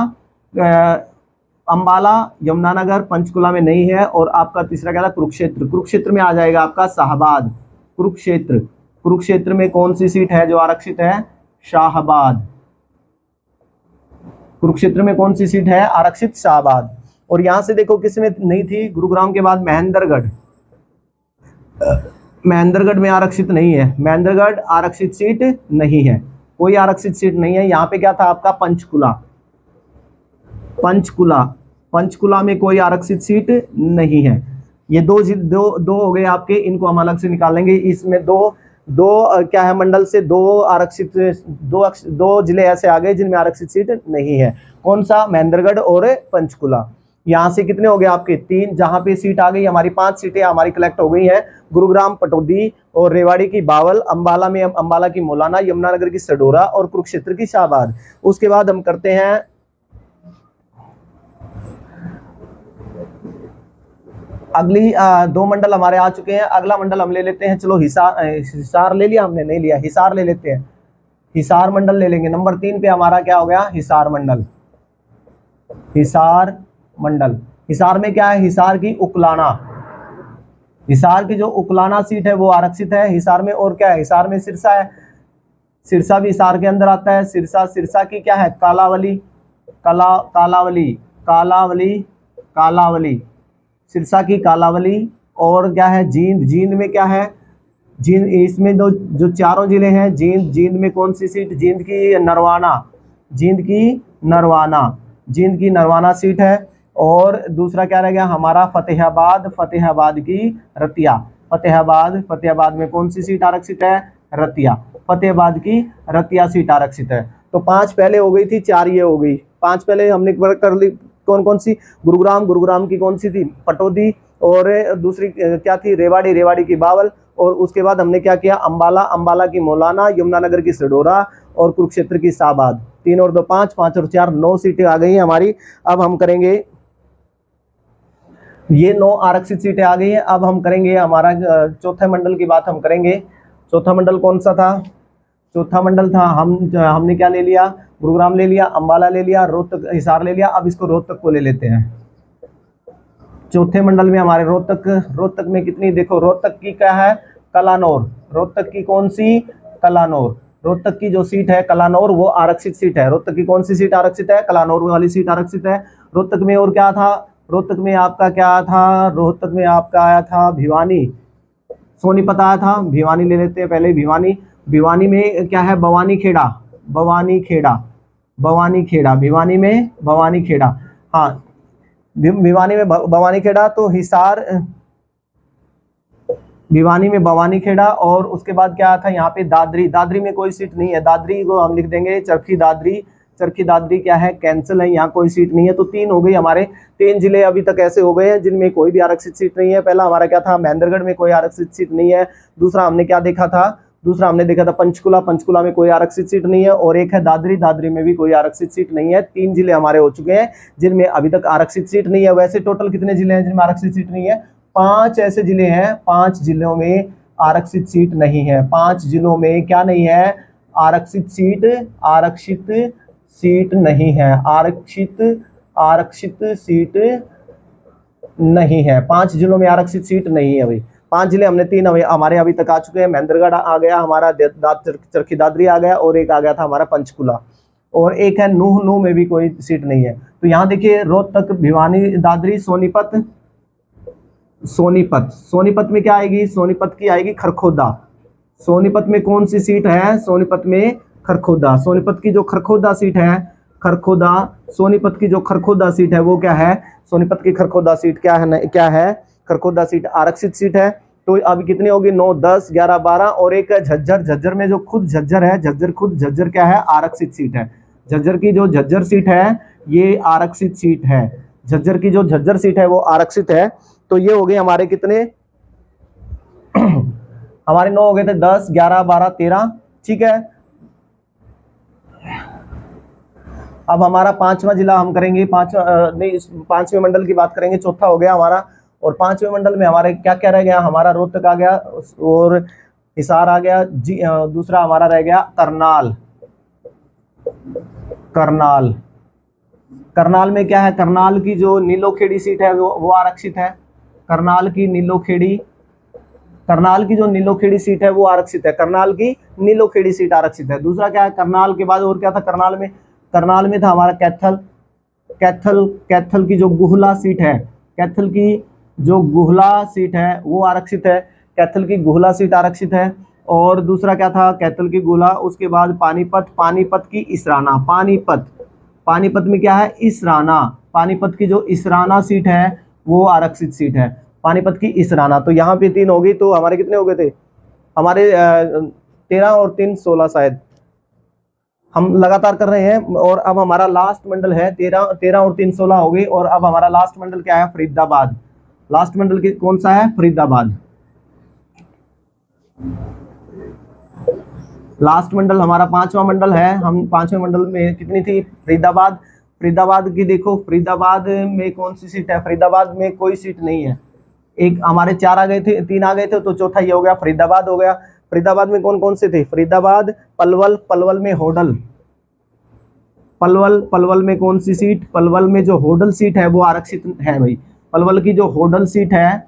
अंबाला, यमुनानगर, पंचकुला में नहीं है। और आपका तीसरा क्या था, कुरुक्षेत्र में आ जाएगा आपका शाहबाद, कुरुक्षेत्र में कौन सी सीट है जो आरक्षित है, शाहबाद, कुरुक्षेत्र में कौन सी सीट है आरक्षित, शाहबाद। और यहां से देखो किसमें नहीं थी, गुरुग्राम के बाद महेंद्रगढ़ में आरक्षित नहीं है, महेंद्रगढ़ आरक्षित सीट नहीं है, कोई आरक्षित सीट नहीं है। यहाँ पे क्या था आपका, पंचकुला में कोई आरक्षित सीट नहीं है। ये दो हो गए आपके, इनको हम अलग से निकाल लेंगे। इसमें क्या है, मंडल से दो आरक्षित, दो जिले ऐसे आ गए जिनमें आरक्षित सीट नहीं है। कौन सा? महेंद्रगढ़ और पंचकुला। यहाँ से कितने हो गए आपके? 3, जहां पे सीट आ गई हमारी 5 सीटें हमारी कलेक्ट हो गई हैं। गुरुग्राम पटौदी और रेवाड़ी की बावल, अंबाला में अंबाला की मौलाना, यमुनानगर की सडोरा और कुरुक्षेत्र की शाहबाद। उसके बाद हम करते हैं अगली 2 मंडल हमारे आ चुके हैं। अगला मंडल हम ले लेते हैं, चलो हिसार ले लिया हमने, नहीं लिया, हिसार ले लेते हैं। हिसार मंडल ले लेंगे। नंबर 3 पे हमारा क्या हो गया? हिसार मंडल। हिसार मंडल, हिसार में क्या है? हिसार की उकलाना, हिसार की जो उकलाना सीट है वो आरक्षित है हिसार में। और क्या है? हिसार में सिरसा है, सिरसा भी हिसार के अंदर आता है। सिरसा की क्या है? कालावली, कालावली, सिरसा की कालावली। और क्या है? जींद में क्या है? जींद, इसमें जो चारों जिले हैं, जींद में कौन सी सीट? जींद की नरवाना सीट है। और दूसरा क्या रह गया हमारा? फतेहाबाद की रतिया। फतेहाबाद में कौन सी सीट आरक्षित है? रतिया। फतेहाबाद की रतिया सीट आरक्षित है। तो 5 पहले हो गई थी, 4 ये हो गई। 5 पहले हमने कर ली। कौन सी? गुरुग्राम की कौन सी थी? पटौदी। और दूसरी क्या थी? रेवाड़ी की बावल। और उसके बाद हमने क्या किया? अंबाला की मौलाना, यमुनानगर की सडोरा और कुरुक्षेत्र की शाहबाद। 3 और 2 5, 5 और 4 9 सीटें आ गई हैं हमारी। अब हम करेंगे, ये 9 आरक्षित सीटें आ गई हैं। अब हम करेंगे हमारा चौथे मंडल की बात हम करेंगे। चौथा मंडल कौन सा था? चौथा मंडल था, हमने क्या ले लिया? गुरुग्राम ले लिया, अंबाला ले लिया, रोहतक, हिसार ले लिया। अब इसको रोहतक को ले लेते हैं। चौथे मंडल में हमारे रोहतक में कितनी? देखो, रोहतक की क्या है? कलानौर। रोहतक की कौन सी? कलानौर। रोहतक की जो सीट है कलानौर, वो आरक्षित सीट है। रोहतक की कौन सी सीट आरक्षित है? कलानौर वाली सीट आरक्षित है रोहतक में। और क्या था रोहतक में आपका? क्या था रोहतक में आपका? आया था भिवानी, सोनीपत आया था। भिवानी ले लेते हैं पहले। भिवानी में क्या है? बवानी खेड़ा। भिवानी में बवानी खेड़ा, हाँ, भिवानी में बवानी खेड़ा। तो हिसार, भिवानी में बवानी खेड़ा। और उसके बाद क्या था यहाँ पे? दादरी में कोई सीट नहीं है। दादरी को हम लिख देंगे चरखी दादरी क्या है? कैंसिल है, यहाँ कोई सीट नहीं है। तो 3 हो गई हमारे। 3 जिले अभी तक ऐसे हो गए हैं जिनमें कोई भी आरक्षित सीट नहीं है। पहला हमारा क्या था? महेंद्रगढ़ में कोई आरक्षित सीट नहीं है। दूसरा हमने क्या देखा था? पंचकुला में कोई आरक्षित सीट नहीं है। और एक है दादरी में भी कोई आरक्षित सीट नहीं है। 3 जिले हमारे हो चुके हैं जिनमें अभी तक आरक्षित सीट नहीं है। वैसे टोटल कितने जिले हैं जिनमें आरक्षित सीट नहीं है? 5 ऐसे जिले हैं, 5 जिलों में आरक्षित सीट नहीं है। 5 जिलों में क्या नहीं है? आरक्षित सीट नहीं है। आरक्षित सीट नहीं है। 5 जिलों में आरक्षित सीट नहीं है भाई। 5 जिले हमने 3 हमारे अभी तक आ चुके हैं। महेंद्रगढ़ आ गया हमारा, चरखी दादरी आ गया, और एक आ गया था हमारा पंचकुला। और एक है नूह में भी कोई सीट नहीं है। तो यहाँ देखिए, रोहतक, भिवानी, दादरी, सोनीपत में क्या आएगी? सोनीपत की आएगी खरखोदा। सोनीपत में कौन सी सीट है? सोनीपत में खरखोदा। सोनीपत की जो खरखोदा सीट है, सोनीपत की जो खरखोदा सीट है वो क्या है? सोनीपत की खरखोदा सीट क्या है? खरखोदा सीट आरक्षित सीट है। तो अब कितनी होगी? 9, 10, 11, 12। और एक है झज्जर में जो खुद झज्जर है, झज्जर क्या है? आरक्षित सीट है। झज्जर की जो झज्जर सीट है ये आरक्षित सीट है। झज्जर की जो झज्जर सीट है वो आरक्षित है। तो ये हो गए हमारे कितने? हमारे 9 हो गए थे, 10, 11, 12, 13। ठीक है। अब हमारा 5वां जिला हम करेंगे। 5वें मंडल की बात करेंगे। चौथा हो गया हमारा। और 5वें मंडल में हमारे क्या क्या रह गया? हमारा रोहतक आ गया और हिसार आ गया। दूसरा हमारा रह गया करनाल में क्या है? करनाल की जो नीलोखेड़ी सीट है वो आरक्षित है। करनाल की जो नीलोखेड़ी सीट है वो आरक्षित है। करनाल की नीलोखेड़ी सीट आरक्षित है। दूसरा क्या है? करनाल के बाद और क्या था? करनाल में था हमारा कैथल की जो गुहला सीट है, कैथल की जो गुहला सीट है वो आरक्षित है। कैथल की गुहला सीट आरक्षित है। और दूसरा क्या था? कैथल की गुहला। उसके बाद पानीपत की इसराना। पानीपत में क्या है? इसराना। पानीपत की जो इसराना सीट है वो आरक्षित सीट है। पानीपत की इसराना। तो यहाँ पे 3 होगी, तो हमारे कितने हो गए थे, हमारे 13 और 3 16 शायद। हम लगातार कर रहे हैं और अब हमारा लास्ट मंडल है 13 और 3 16 हो गई। और अब हमारा लास्ट मंडल क्या है, फरीदाबाद। लास्ट मंडल कौन सा है, फरीदाबाद। लास्ट मंडल हमारा 5वां मंडल है। हम 5वें मंडल में कितनी थी, फरीदाबाद। फरीदाबाद की देखो, फरीदाबाद में कौन सी सीट है, फरीदाबाद में कोई सीट नहीं है। एक हमारे 4 आ गए थे, 3 आ गए थे, तो चौथा ये हो गया, फरीदाबाद हो गया। फरीदाबाद में कौन कौन से थे, फरीदाबाद, पलवल, पलवल में होडल, पलवल, पलवल में कौन सी सीट, पलवल में जो होडल सीट है वो आरक्षित है भाई। पलवल की जो होडल सीट है,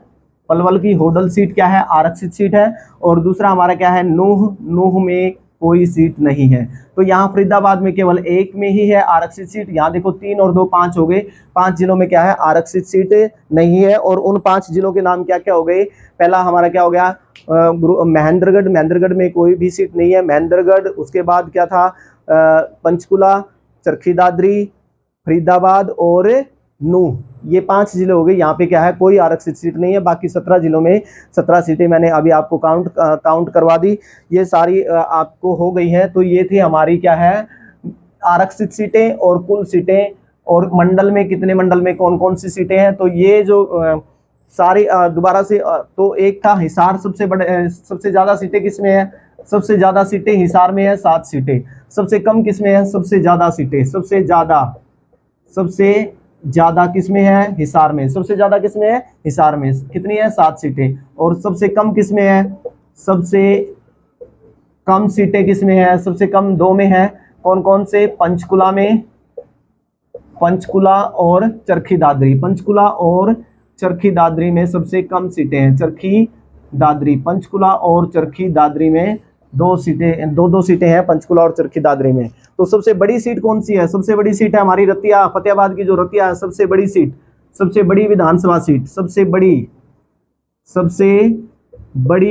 पलवल की होडल सीट क्या है, आरक्षित सीट है। और दूसरा हमारा क्या है, नूह, नूह में कोई सीट नहीं है। तो यहाँ फरीदाबाद में केवल एक में ही है आरक्षित सीट। यहाँ देखो 3 और 2 5 हो गए, 5 जिलों में क्या है, आरक्षित सीट नहीं है। और उन 5 जिलों के नाम क्या क्या हो गए, पहला हमारा क्या हो गया, महेंद्रगढ़, महेंद्रगढ़ में कोई भी सीट नहीं है, महेंद्रगढ़। उसके बाद क्या था, पंचकुला, चरखी दादरी, फरीदाबाद और नूह, ये 5 जिले हो गए। यहाँ पे क्या है, कोई आरक्षित सीट नहीं है। बाकी 17 जिलों में 17 सीटें मैंने अभी आपको काउंट करवा दी, ये सारी आपको हो गई हैं। तो ये थी हमारी क्या है, आरक्षित सीटें और कुल सीटें, और मंडल में कितने मंडल में कौन कौन सी सीटें हैं। तो ये जो सारी दोबारा से, तो एक था हिसार, सबसे ज्यादा सीटें किसमें है, सबसे ज्यादा सीटें हिसार में है 7 सीटें। सबसे कम किसमें है, सबसे ज्यादा सीटें, सबसे ज्यादा किसमें है, हिसार में। सबसे ज्यादा किसमें है, हिसार में, कितनी है, 7 सीटें। और सबसे कम किसमें है, सबसे कम सीटें किसमें है, सबसे कम 2 में है। कौन कौन से, पंचकुला में, पंचकुला और चरखी दादरी, पंचकुला और चरखी दादरी में सबसे कम सीटें हैं। चरखी दादरी, पंचकुला और चरखी दादरी में 2 सीटें, 2 सीटें हैं पंचकुला और चरखी दादरी में। तो सबसे बड़ी सीट कौन सी है, सबसे बड़ी सीट है हमारी रतिया, फतेहाबाद की जो रतिया है, सबसे बड़ी सीट, सबसे बड़ी विधानसभा सीट, सबसे बड़ी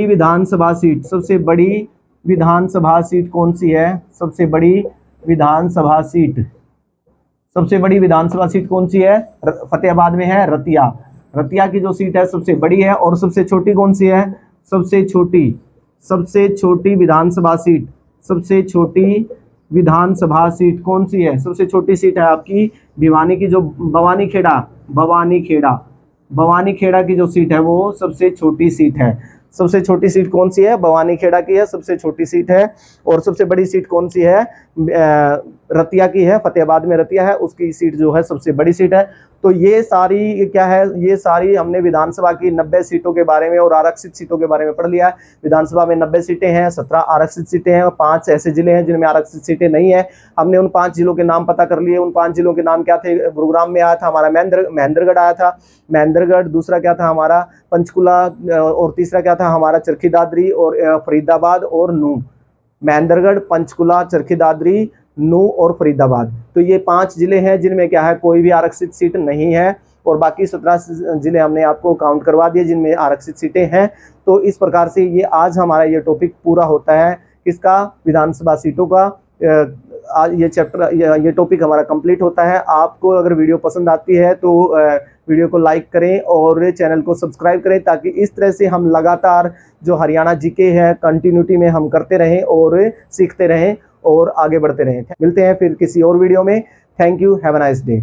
विधानसभा सीट, सबसे बड़ी विधानसभा सीट कौन सी है, सबसे बड़ी विधानसभा सीट, सबसे बड़ी विधानसभा सीट कौन सी है, फतेहाबाद में है रतिया। रतिया की जो सीट है सबसे बड़ी है। और सबसे छोटी कौन सी है, सबसे छोटी विधानसभा सीट, सबसे छोटी विधानसभा सीट कौन सी है, सबसे छोटी सीट है आपकी भिवानी की जो भवानी खेड़ा की जो सीट है वो सबसे छोटी सीट है। सबसे छोटी सीट कौन सी है, भवानी खेड़ा की है, सबसे छोटी सीट है। और सबसे बड़ी सीट कौन सी है, रतिया की है, फतेहाबाद में रतिया है, उसकी सीट जो है सबसे बड़ी सीट है। तो ये सारी क्या है, ये सारी हमने विधानसभा की 90 सीटों के बारे में और आरक्षित सीटों के बारे में पढ़ लिया है। विधानसभा में 90 सीटें हैं, 17 आरक्षित सीटें हैं और 5 ऐसे जिले हैं जिनमें आरक्षित सीटें नहीं है। हमने उन 5 जिलों के नाम पता कर लिए। उन 5 जिलों के नाम क्या थे, गुरुग्राम में आया था हमारा महेंद्रगढ़ आया था, महेंद्रगढ़। दूसरा क्या था हमारा पंचकुला, और तीसरा क्या था हमारा चरखी दादरी और फरीदाबाद और नूह। महेंद्रगढ़, पंचकुला, चरखी दादरी, नूह और फरीदाबाद। तो ये 5 जिले हैं जिनमें क्या है, कोई भी आरक्षित सीट नहीं है। और बाकी 17 जिले हमने आपको काउंट करवा दिए जिनमें आरक्षित सीटें हैं। तो इस प्रकार से ये आज हमारा ये टॉपिक पूरा होता है, किसका, विधानसभा सीटों का। ये चैप्टर, ये टॉपिक हमारा कंप्लीट होता है। आपको अगर वीडियो पसंद आती है तो वीडियो को लाइक करें और चैनल को सब्सक्राइब करें, ताकि इस तरह से हम लगातार जो हरियाणा जीके है कंटिन्यूटी में हम करते रहें और सीखते रहें और आगे बढ़ते रहें। मिलते हैं फिर किसी और वीडियो में। Thank you, have a nice day.